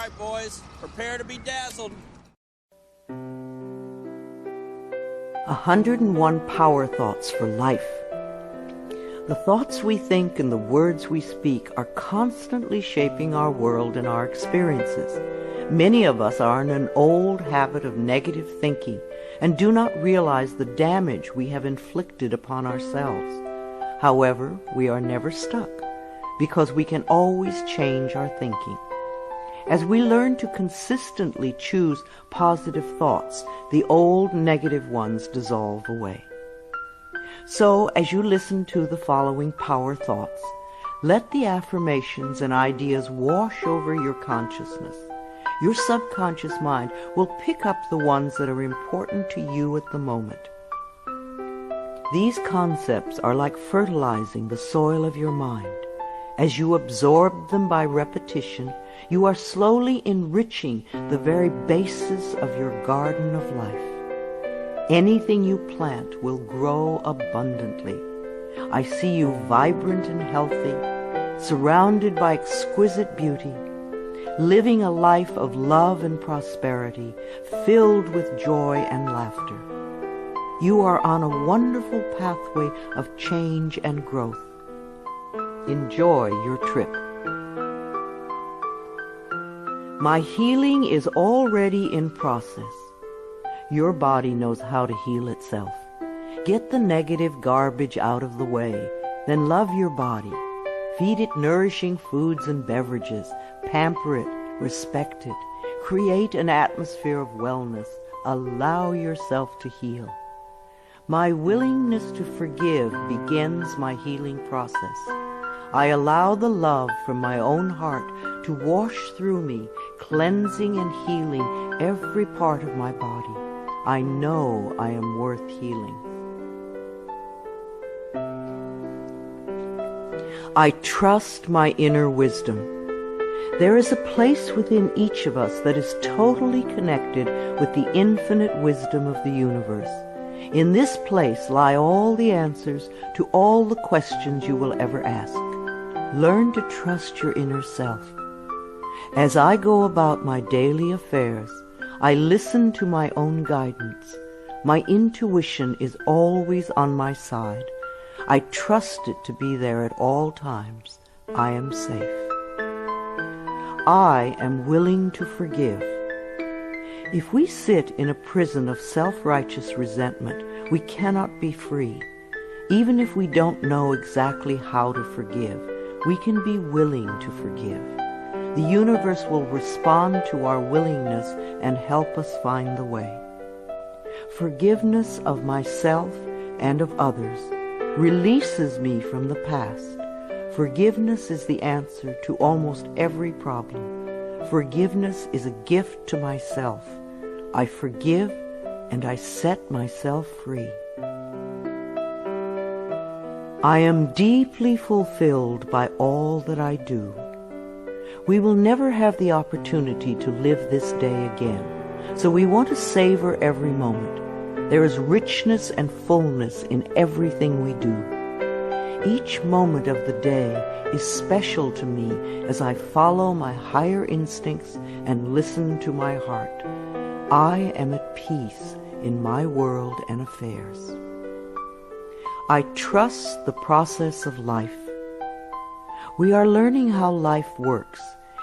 right, boys, prepare to be dazzled. 101 Power Thoughts for Life. The thoughts we think and the words we speak are constantly shaping our world and our experiences. Many of us are in an old habit of negative thinking and do not realize the damage we have inflicted upon ourselves. However, we are never stuck because we can always change our thinking. As we learn to consistently choose positive thoughts, the old negative ones dissolve away. So, as you listen to the following power thoughts, let the affirmations and ideas wash over your consciousness. Your subconscious mind will pick up the ones that are important to you at the moment. These concepts are like fertilizing the soil of your mind. As you absorb them by repetition, you are slowly enriching the very basis of your garden of life. Anything you plant will grow abundantly. I see you vibrant and healthy, surrounded by exquisite beauty, living a life of love and prosperity, filled with joy and laughter. You are on a wonderful pathway of change and growth. Enjoy your trip. My healing is already in process. Your body knows how to heal itself. Get the negative garbage out of the way, then love your body. Feed it nourishing foods and beverages. Pamper it, respect it. Create an atmosphere of wellness. Allow yourself to heal. My willingness to forgive begins my healing process. I allow the love from my own heart to wash through me, cleansing and healing every part of my body. I know I am worth healing. I trust my inner wisdom. There is a place within each of us that is totally connected with the infinite wisdom of the universe. In this place lie all the answers to all the questions you will ever ask. Learn to trust your inner self. As I go about my daily affairs, I listen to my own guidance. My intuition is always on my side. I trust it to be there at all times. I am safe. I am willing to forgive. If we sit in a prison of self-righteous resentment, we cannot be free. Even if we don't know exactly how to forgive, we can be willing to forgive. The universe will respond to our willingness and help us find the way. Forgiveness of myself and of others releases me from the past. Forgiveness is the answer to almost every problem. Forgiveness is a gift to myself. I forgive and I set myself free. I am deeply fulfilled by all that I do. We will never have the opportunity to live this day again, so we want to savor every moment. There is richness and fullness in everything we do. Each moment of the day is special to me as I follow my higher instincts and listen to my heart. I am at peace in my world and affairs. I trust the process of life. We are learning how life works.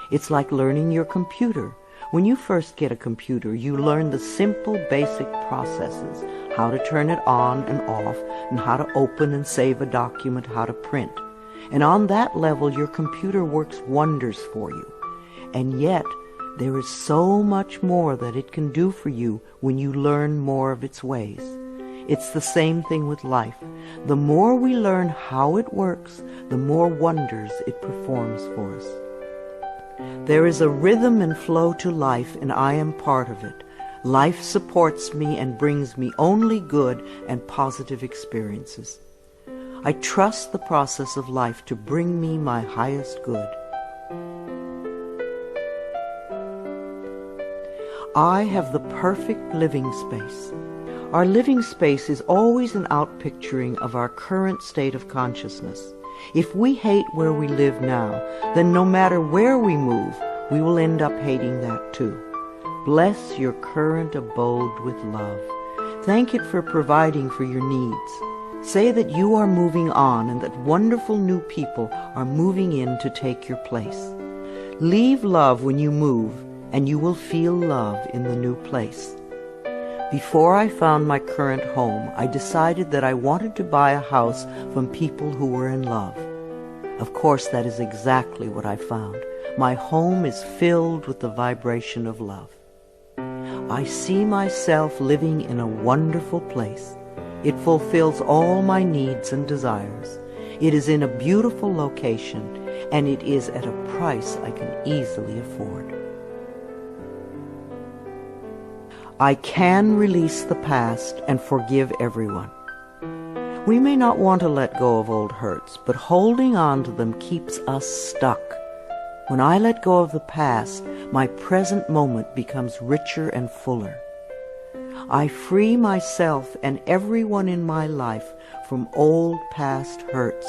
It's like learning your computer. When you first get a computer, you learn the simple, basic processes, how to turn it on and off, and how to open and save a document, how to print. And on that level, your computer works wonders for you. And yet, there is so much more that it can do for you when you learn more of its ways. It's the same thing with life. The more we learn how it works, the more wonders it performs for us. There is a rhythm and flow to life, and I am part of it. Life supports me and brings me only good and positive experiences. I trust the process of life to bring me my highest good. I have the perfect living space. Our living space is always an outpicturing of our current state of consciousness. If we hate where we live now, then no matter where we move, we will end up hating that too. Bless your current abode with love. Thank it for providing for your needs. Say that you are moving on and that wonderful new people are moving in to take your place. Leave love when you move, and you will feel love in the new place. Before I found my current home, I decided that I wanted to buy a house from people who were in love. Of course, that is exactly what I found. My home is filled with the vibration of love. I see myself living in a wonderful place. It fulfills all my needs and desires. It is in a beautiful location, and it is at a price I can easily afford. I can release the past and forgive everyone. We may not want to let go of old hurts, but holding on to them keeps us stuck. When I let go of the past, my present moment becomes richer and fuller. I free myself and everyone in my life from old past hurts.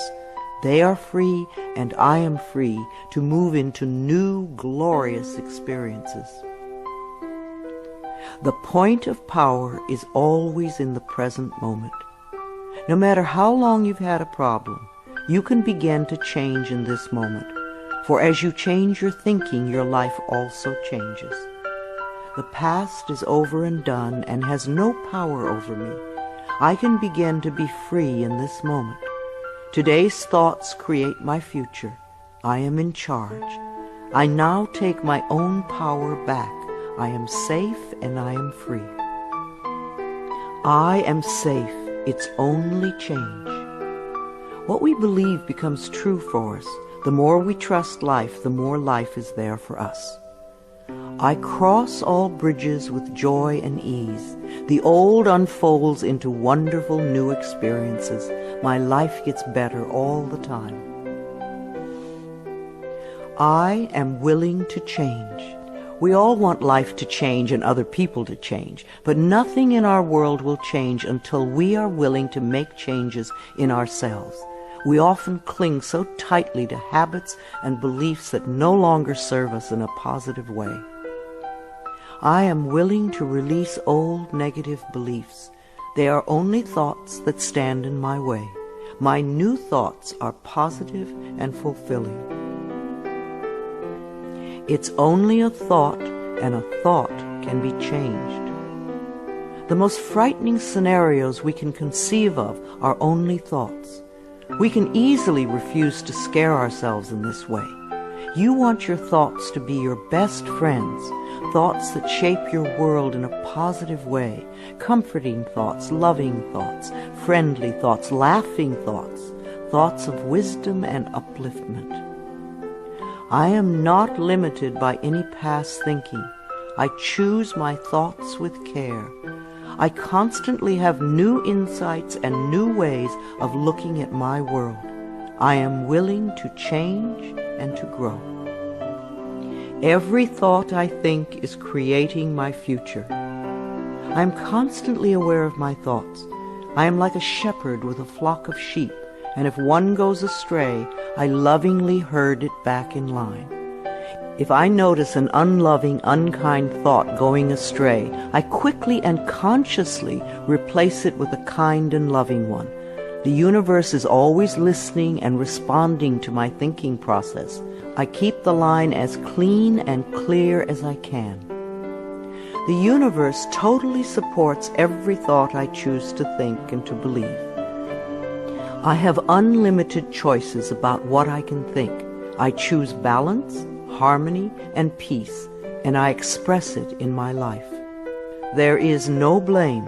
They are free, and I am free to move into new, glorious experiences. The point of power is always in the present moment. No matter how long you've had a problem, you can begin to change in this moment. For as you change your thinking, your life also changes. The past is over and done and has no power over me. I can begin to be free in this moment. Today's thoughts create my future. I am in charge. I now take my own power back. I am safe and I am free. I am safe. It's only change. What we believe becomes true for us. The more we trust life, the more life is there for us. I cross all bridges with joy and ease. The old unfolds into wonderful new experiences. My life gets better all the time. I am willing to change. We all want life to change and other people to change, but nothing in our world will change until we are willing to make changes in ourselves. We often cling so tightly to habits and beliefs that no longer serve us in a positive way. I am willing to release old negative beliefs. They are only thoughts that stand in my way. My new thoughts are positive and fulfilling. It's only a thought, and a thought can be changed. The most frightening scenarios we can conceive of are only thoughts. We can easily refuse to scare ourselves in this way. You want your thoughts to be your best friends, thoughts that shape your world in a positive way, comforting thoughts, loving thoughts, friendly thoughts, laughing thoughts, thoughts of wisdom and upliftment. I am not limited by any past thinking. I choose my thoughts with care. I constantly have new insights and new ways of looking at my world. I am willing to change and to grow. Every thought I think is creating my future. I am constantly aware of my thoughts. I am like a shepherd with a flock of sheep, and if one goes astray, I lovingly herd it back in line. If I notice an unloving, unkind thought going astray, I quickly and consciously replace it with a kind and loving one. The universe is always listening and responding to my thinking process. I keep the line as clean and clear as I can. The universe totally supports every thought I choose to think and to believe. I have unlimited choices about what I can think. I choose balance, harmony, and peace, and I express it in my life. There is no blame.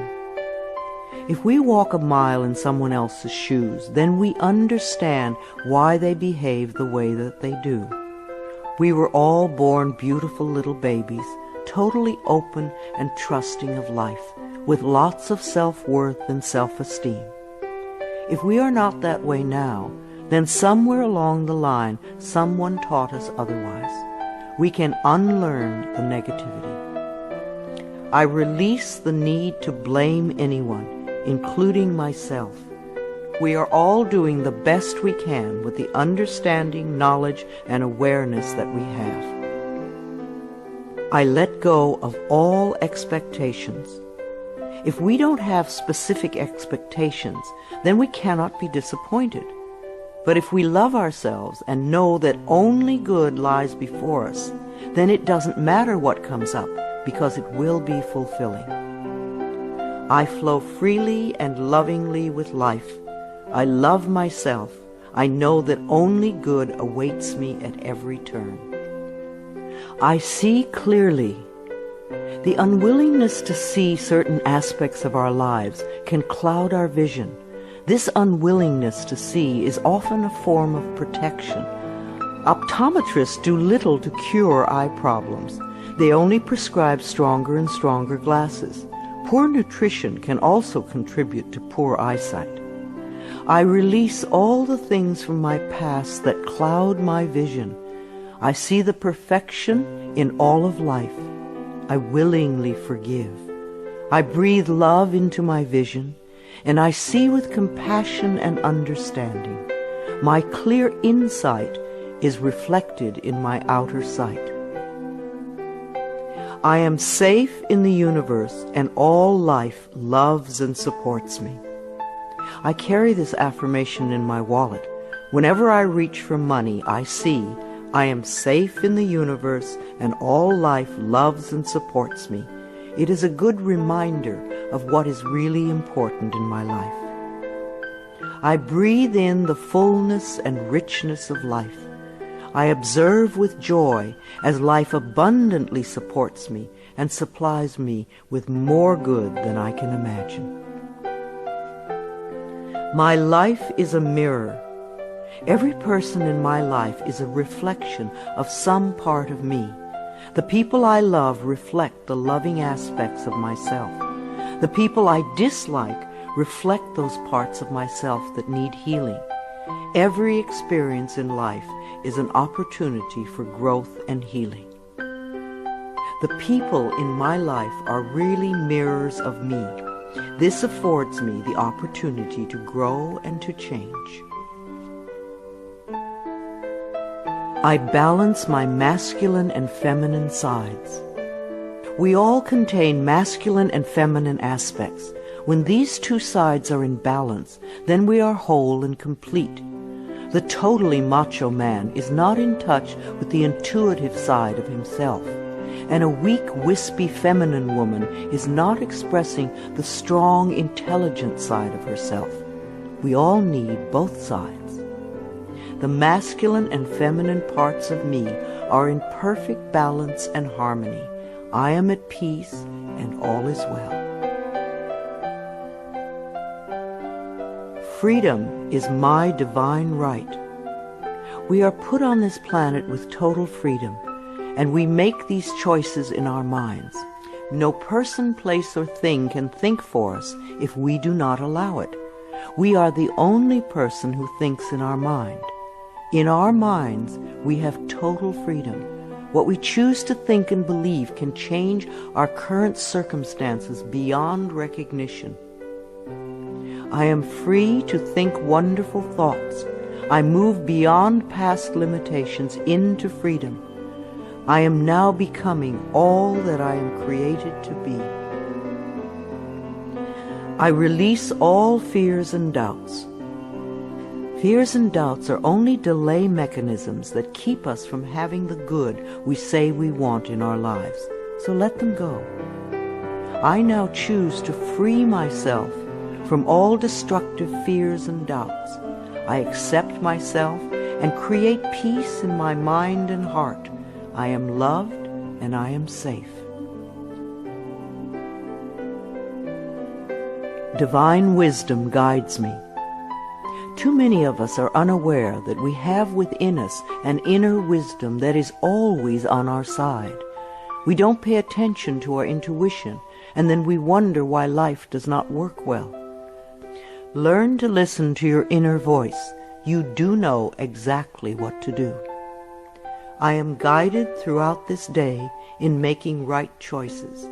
If we walk a mile in someone else's shoes, then we understand why they behave the way that they do. We were all born beautiful little babies, totally open and trusting of life, with lots of self-worth and self-esteem. If we are not that way now, then somewhere along the line, someone taught us otherwise. We can unlearn the negativity. I release the need to blame anyone, including myself. We are all doing the best we can with the understanding, knowledge, and awareness that we have. I let go of all expectations. If we don't have specific expectations, then we cannot be disappointed. But if we love ourselves and know that only good lies before us, then it doesn't matter what comes up, because it will be fulfilling. I flow freely and lovingly with life. I love myself. I know that only good awaits me at every turn. I see clearly. The unwillingness to see certain aspects of our lives can cloud our vision. This unwillingness to see is often a form of protection. Optometrists do little to cure eye problems. They only prescribe stronger and stronger glasses. Poor nutrition can also contribute to poor eyesight. I release all the things from my past that cloud my vision. I see the perfection in all of life. I willingly forgive. I breathe love into my vision, and I see with compassion and understanding. My clear insight is reflected in my outer sight. I am safe in the universe, and all life loves and supports me. I carry this affirmation in my wallet. Whenever I reach for money, I see I am safe in the universe, and all life loves and supports me. It is a good reminder of what is really important in my life. I breathe in the fullness and richness of life. I observe with joy as life abundantly supports me and supplies me with more good than I can imagine. My life is a mirror. Every person in my life is a reflection of some part of me. The people I love reflect the loving aspects of myself. The people I dislike reflect those parts of myself that need healing. Every experience in life is an opportunity for growth and healing. The people in my life are really mirrors of me. This affords me the opportunity to grow and to change. I balance my masculine and feminine sides. We all contain masculine and feminine aspects. When these two sides are in balance, then we are whole and complete. The totally macho man is not in touch with the intuitive side of himself, and a weak, wispy feminine woman is not expressing the strong, intelligent side of herself. We all need both sides. The masculine and feminine parts of me are in perfect balance and harmony. I am at peace, and all is well. Freedom is my divine right. We are put on this planet with total freedom, and we make these choices in our minds. No person, place, or thing can think for us if we do not allow it. We are the only person who thinks in our mind. In our minds, we have total freedom. What we choose to think and believe can change our current circumstances beyond recognition. I am free to think wonderful thoughts. I move beyond past limitations into freedom. I am now becoming all that I am created to be. I release all fears and doubts. Fears and doubts are only delay mechanisms that keep us from having the good we say we want in our lives. So let them go. I now choose to free myself from all destructive fears and doubts. I accept myself and create peace in my mind and heart. I am loved and I am safe. Divine wisdom guides me. Too many of us are unaware that we have within us an inner wisdom that is always on our side. We don't pay attention to our intuition, and then we wonder why life does not work well. Learn to listen to your inner voice. You do know exactly what to do. I am guided throughout this day in making right choices.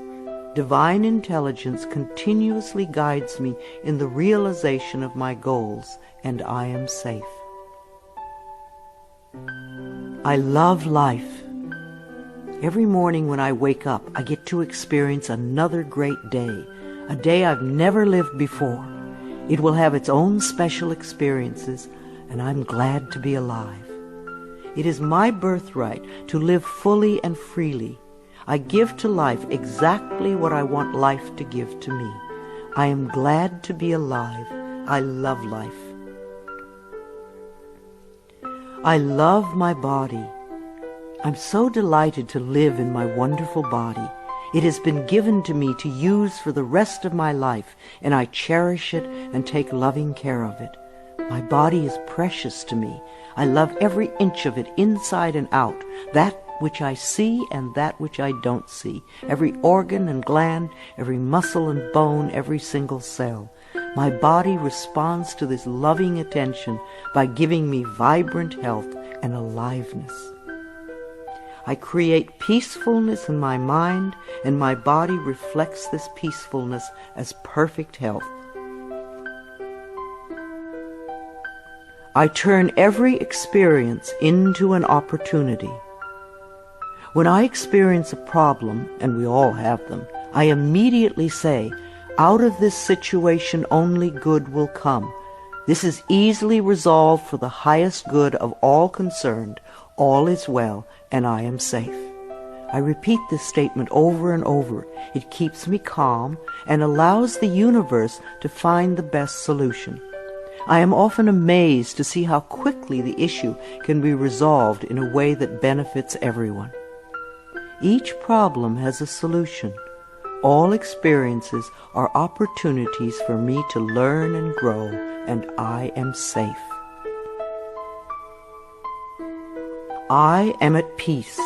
Divine intelligence continuously guides me in the realization of my goals, and I am safe. I love life. Every morning when I wake up, I get to experience another great day, a day I've never lived before. It will have its own special experiences, and I'm glad to be alive. It is my birthright to live fully and freely. I give to life exactly what I want life to give to me. I am glad to be alive. I love life. I love my body. I'm so delighted to live in my wonderful body. It has been given to me to use for the rest of my life, and I cherish it and take loving care of it. My body is precious to me. I love every inch of it, inside and out, that which I see and that which I don't see, every organ and gland, every muscle and bone, every single cell. My body responds to this loving attention by giving me vibrant health and aliveness. I create peacefulness in my mind, and my body reflects this peacefulness as perfect health. I turn every experience into an opportunity. When I experience a problem, and we all have them, I immediately say, out of this situation only good will come. This is easily resolved for the highest good of all concerned. All is well, and I am safe. I repeat this statement over and over. It keeps me calm and allows the universe to find the best solution. I am often amazed to see how quickly the issue can be resolved in a way that benefits everyone. Each problem has a solution. All experiences are opportunities for me to learn and grow, and I am safe. I am at peace.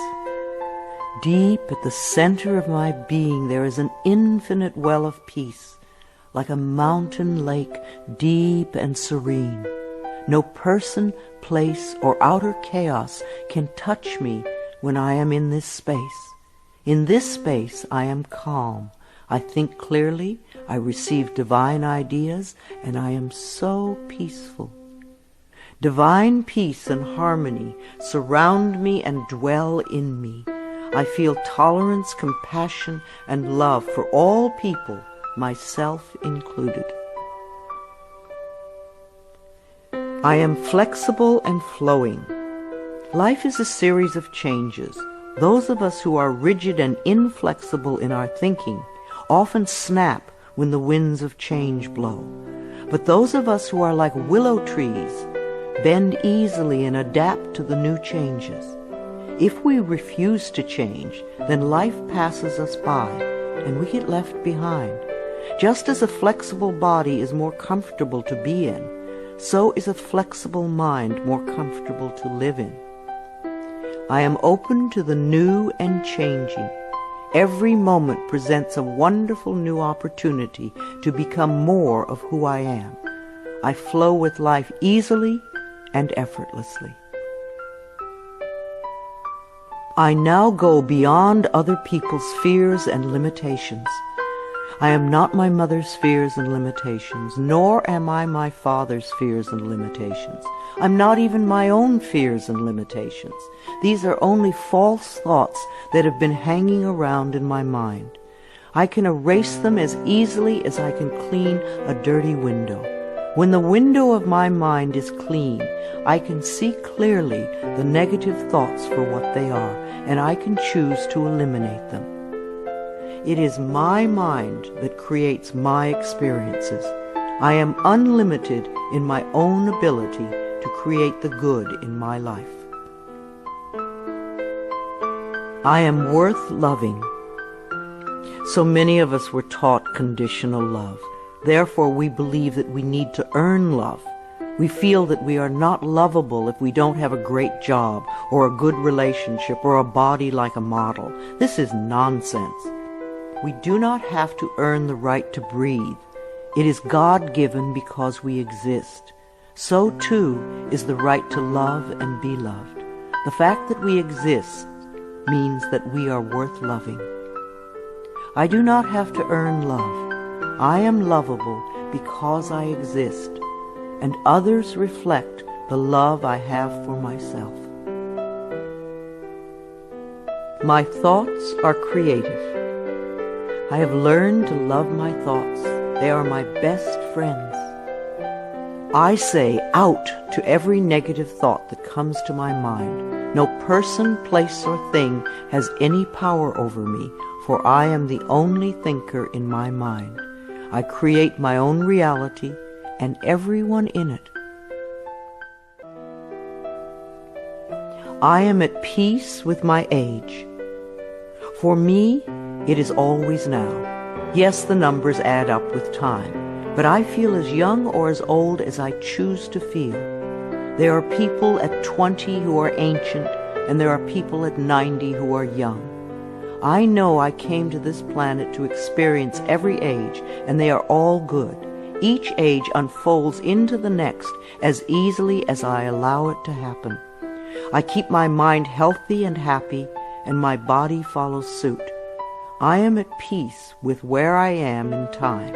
Deep at the center of my being there is an infinite well of peace, like a mountain lake, deep and serene. No person, place, or outer chaos can touch me when I am in this space. In this space I am calm. I think clearly, I receive divine ideas, and I am so peaceful. Divine peace and harmony surround me and dwell in me. I feel tolerance, compassion, and love for all people, myself included. I am flexible and flowing. Life is a series of changes. Those of us who are rigid and inflexible in our thinking often snap when the winds of change blow. But those of us who are like willow trees bend easily and adapt to the new changes. If we refuse to change, then life passes us by and we get left behind. Just as a flexible body is more comfortable to be in, so is a flexible mind more comfortable to live in. I am open to the new and changing. Every moment presents a wonderful new opportunity to become more of who I am. I flow with life easily and effortlessly. I now go beyond other people's fears and limitations. I am not my mother's fears and limitations, nor am I my father's fears and limitations. I'm not even my own fears and limitations. These are only false thoughts that have been hanging around in my mind. I can erase them as easily as I can clean a dirty window. When the window of my mind is clean, I can see clearly the negative thoughts for what they are, and I can choose to eliminate them. It is my mind that creates my experiences. I am unlimited in my own ability to create the good in my life. I am worth loving. So many of us were taught conditional love. Therefore, we believe that we need to earn love. We feel that we are not lovable if we don't have a great job or a good relationship or a body like a model. This is nonsense. We do not have to earn the right to breathe. It is God-given because we exist. So, too, is the right to love and be loved. The fact that we exist means that we are worth loving. I do not have to earn love. I am lovable because I exist, and others reflect the love I have for myself. My thoughts are creative. I have learned to love my thoughts. They are my best friends. I say out to every negative thought that comes to my mind. No person, place, or thing has any power over me, for I am the only thinker in my mind. I create my own reality and everyone in it. I am at peace with my age. For me, it is always now. Yes, the numbers add up with time, but I feel as young or as old as I choose to feel. There are people at 20 who are ancient, and there are people at 90 who are young. I know I came to this planet to experience every age, and they are all good. Each age unfolds into the next as easily as I allow it to happen. I keep my mind healthy and happy, and my body follows suit. I am at peace with where I am in time,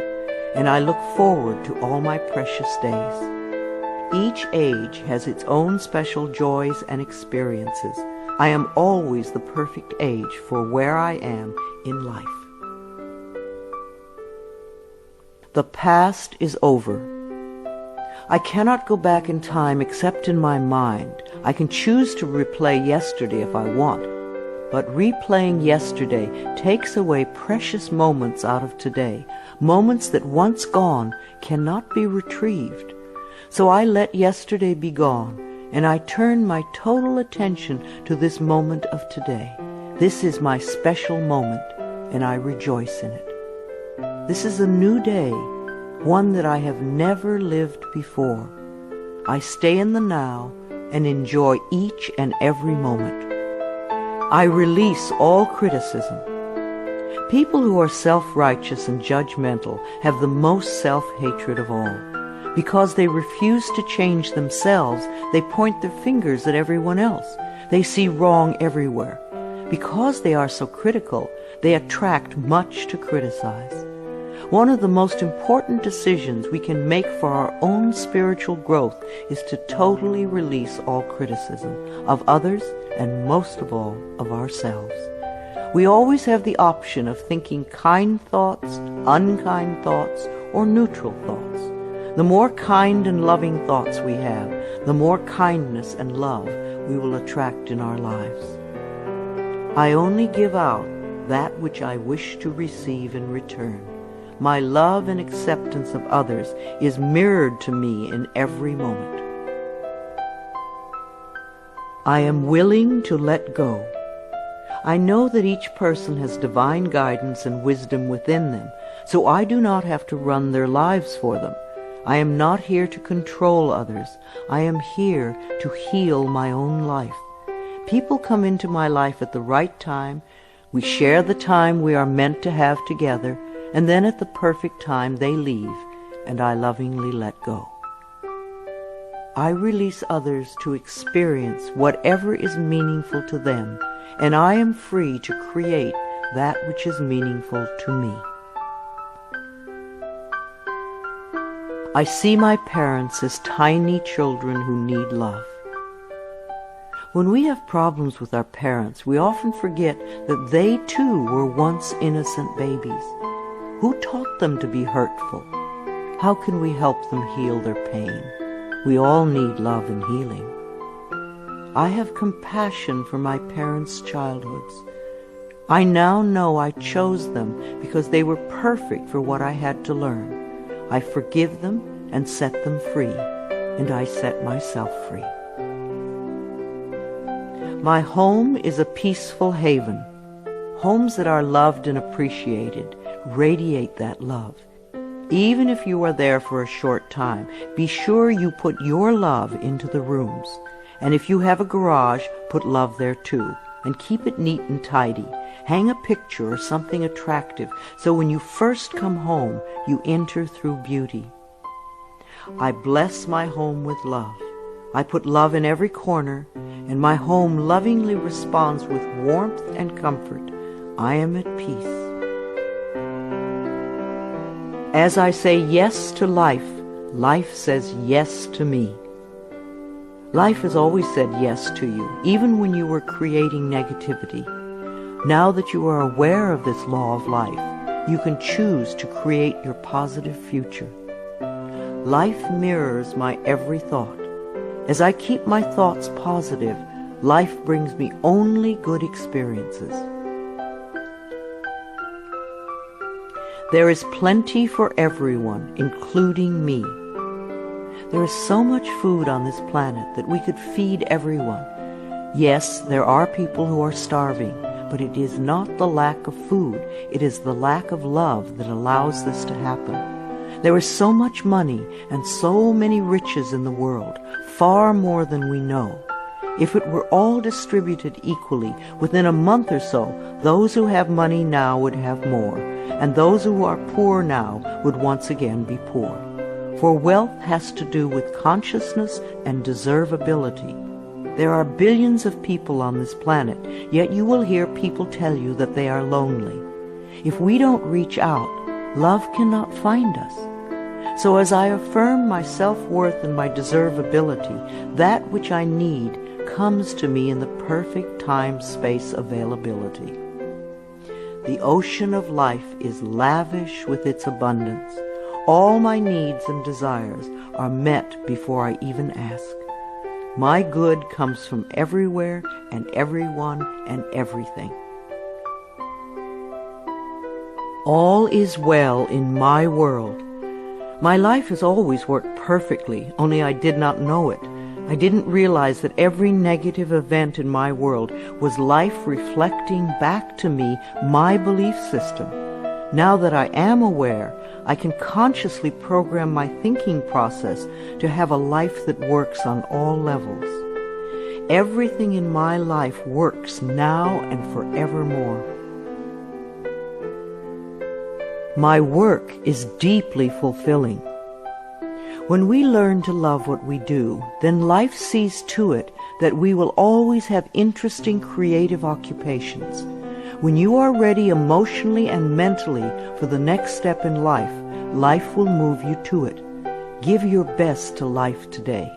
and I look forward to all my precious days. Each age has its own special joys and experiences. I am always the perfect age for where I am in life. The past is over. I cannot go back in time except in my mind. I can choose to replay yesterday if I want, but replaying yesterday takes away precious moments out of today, moments that once gone cannot be retrieved. So I let yesterday be gone, and I turn my total attention to this moment of today. This is my special moment, and I rejoice in it. This is a new day, one that I have never lived before. I stay in the now and enjoy each and every moment. I release all criticism. People who are self-righteous and judgmental have the most self-hatred of all. Because they refuse to change themselves, they point their fingers at everyone else. They see wrong everywhere. Because they are so critical, they attract much to criticize. One of the most important decisions we can make for our own spiritual growth is to totally release all criticism of others and most of all of ourselves. We always have the option of thinking kind thoughts, unkind thoughts, or neutral thoughts. The more kind and loving thoughts we have, the more kindness and love we will attract in our lives. I only give out that which I wish to receive in return. My love and acceptance of others is mirrored to me in every moment. I am willing to let go. I know that each person has divine guidance and wisdom within them, so I do not have to run their lives for them. I am not here to control others. I am here to heal my own life. People come into my life at the right time. We share the time we are meant to have together, and then at the perfect time they leave, and I lovingly let go. I release others to experience whatever is meaningful to them, and I am free to create that which is meaningful to me. I see my parents as tiny children who need love. When we have problems with our parents, we often forget that they too were once innocent babies. Who taught them to be hurtful? How can we help them heal their pain? We all need love and healing. I have compassion for my parents' childhoods. I now know I chose them because they were perfect for what I had to learn. I forgive them and set them free, and I set myself free. My home is a peaceful haven. Homes that are loved and appreciated radiate that love. Even if you are there for a short time, be sure you put your love into the rooms. And if you have a garage, put love there too, and keep it neat and tidy. Hang a picture or something attractive, so when you first come home, you enter through beauty. I bless my home with love. I put love in every corner, and my home lovingly responds with warmth and comfort. I am at peace. As I say yes to life, life says yes to me. Life has always said yes to you, even when you were creating negativity. Now that you are aware of this law of life, you can choose to create your positive future. Life mirrors my every thought. As I keep my thoughts positive, life brings me only good experiences. There is plenty for everyone, including me. There is so much food on this planet that we could feed everyone. Yes, there are people who are starving, but it is not the lack of food, it is the lack of love that allows this to happen. There is so much money and so many riches in the world, far more than we know. If it were all distributed equally, within a month or so, those who have money now would have more, and those who are poor now would once again be poor. For wealth has to do with consciousness and deservability. There are billions of people on this planet, yet you will hear people tell you that they are lonely. If we don't reach out, love cannot find us. So as I affirm my self-worth and my deservability, that which I need comes to me in the perfect time-space availability. The ocean of life is lavish with its abundance. All my needs and desires are met before I even ask. My good comes from everywhere and everyone and everything. All is well in my world. My life has always worked perfectly, only I did not know it. I didn't realize that every negative event in my world was life reflecting back to me my belief system. Now that I am aware, I can consciously program my thinking process to have a life that works on all levels. Everything in my life works now and forevermore. My work is deeply fulfilling. When we learn to love what we do, then life sees to it that we will always have interesting creative occupations. When you are ready emotionally and mentally for the next step in life, life will move you to it. Give your best to life today.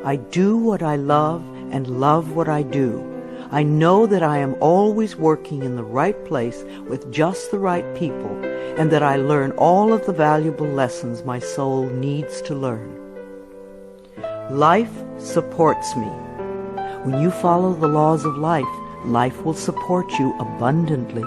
I do what I love and love what I do. I know that I am always working in the right place with just the right people, and that I learn all of the valuable lessons my soul needs to learn. Life supports me. When you follow the laws of life, life will support you abundantly.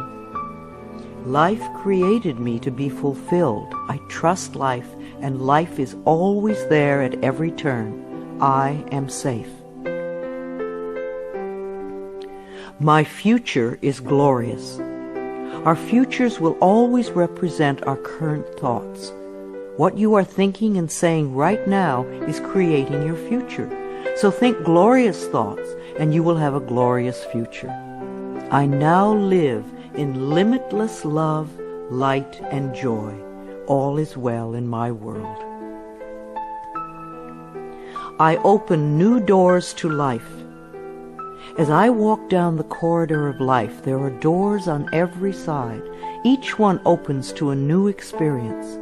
Life created me to be fulfilled. I trust life, and life is always there at every turn. I am safe. My future is glorious. Our futures will always represent our current thoughts. What you are thinking and saying right now is creating your future. So think glorious thoughts, and you will have a glorious future. I now live in limitless love, light, and joy. All is well in my world. I open new doors to life. As I walk down the corridor of life, there are doors on every side. Each one opens to a new experience.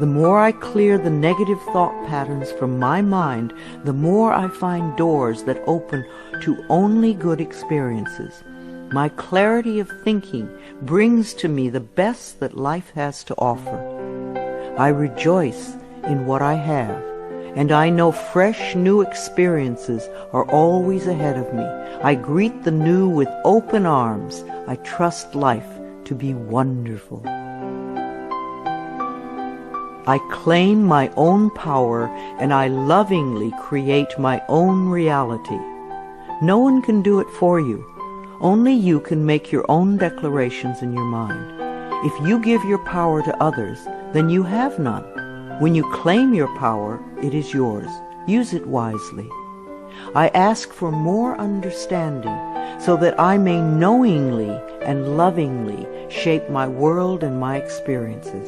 The more I clear the negative thought patterns from my mind, the more I find doors that open to only good experiences. My clarity of thinking brings to me the best that life has to offer. I rejoice in what I have, and I know fresh new experiences are always ahead of me. I greet the new with open arms. I trust life to be wonderful. I claim my own power, and I lovingly create my own reality. No one can do it for you. Only you can make your own declarations in your mind. If you give your power to others, then you have none. When you claim your power, it is yours. Use it wisely. I ask for more understanding so that I may knowingly and lovingly shape my world and my experiences.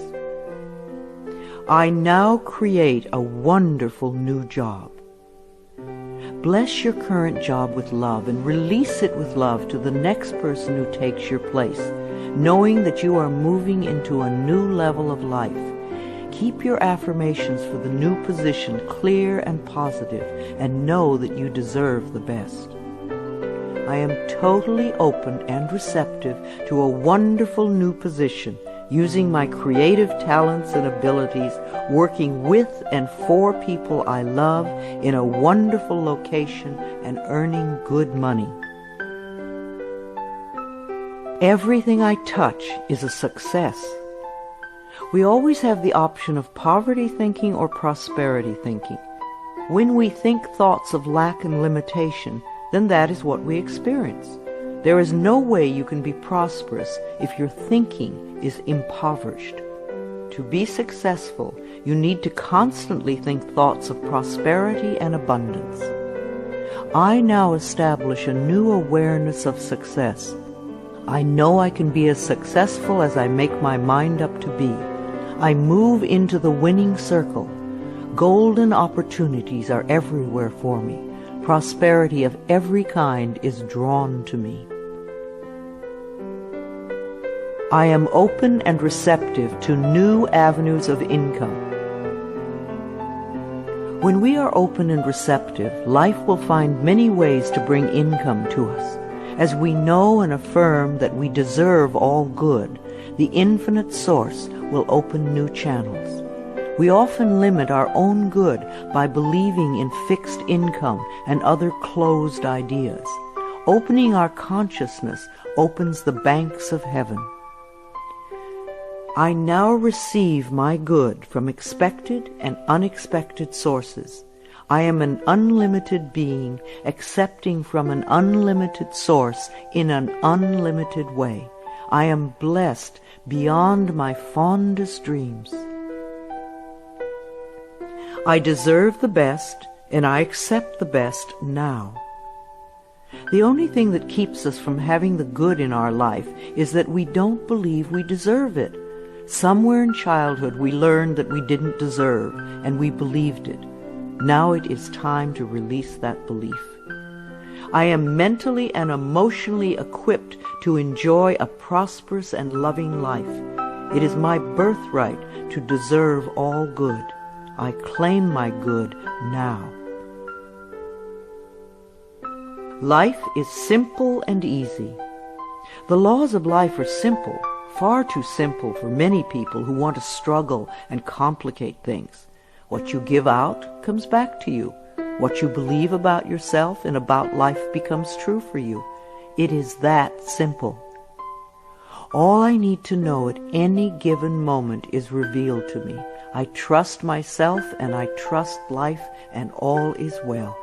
I now create a wonderful new job. Bless your current job with love and release it with love to the next person who takes your place, knowing that you are moving into a new level of life. Keep your affirmations for the new position clear and positive, and know that you deserve the best. I am totally open and receptive to a wonderful new position, using my creative talents and abilities, working with and for people I love in a wonderful location and earning good money. Everything I touch is a success. We always have the option of poverty thinking or prosperity thinking. When we think thoughts of lack and limitation, then that is what we experience. There is no way you can be prosperous if your thinking is impoverished. To be successful, you need to constantly think thoughts of prosperity and abundance. I now establish a new awareness of success. I know I can be as successful as I make my mind up to be. I move into the winning circle. Golden opportunities are everywhere for me. Prosperity of every kind is drawn to me. I am open and receptive to new avenues of income. When we are open and receptive, life will find many ways to bring income to us. As we know and affirm that we deserve all good, the infinite source will open new channels. We often limit our own good by believing in fixed income and other closed ideas. Opening our consciousness opens the banks of heaven. I now receive my good from expected and unexpected sources. I am an unlimited being, accepting from an unlimited source in an unlimited way. I am blessed beyond my fondest dreams. I deserve the best, and I accept the best now. The only thing that keeps us from having the good in our life is that we don't believe we deserve it. Somewhere in childhood we learned that we didn't deserve, and we believed it. Now it is time to release that belief. I am mentally and emotionally equipped to enjoy a prosperous and loving life. It is my birthright to deserve all good. I claim my good now. Life is simple and easy. The laws of life are simple, far too simple for many people who want to struggle and complicate things. What you give out comes back to you. What you believe about yourself and about life becomes true for you. It is that simple. All I need to know at any given moment is revealed to me. I trust myself and I trust life, and all is well.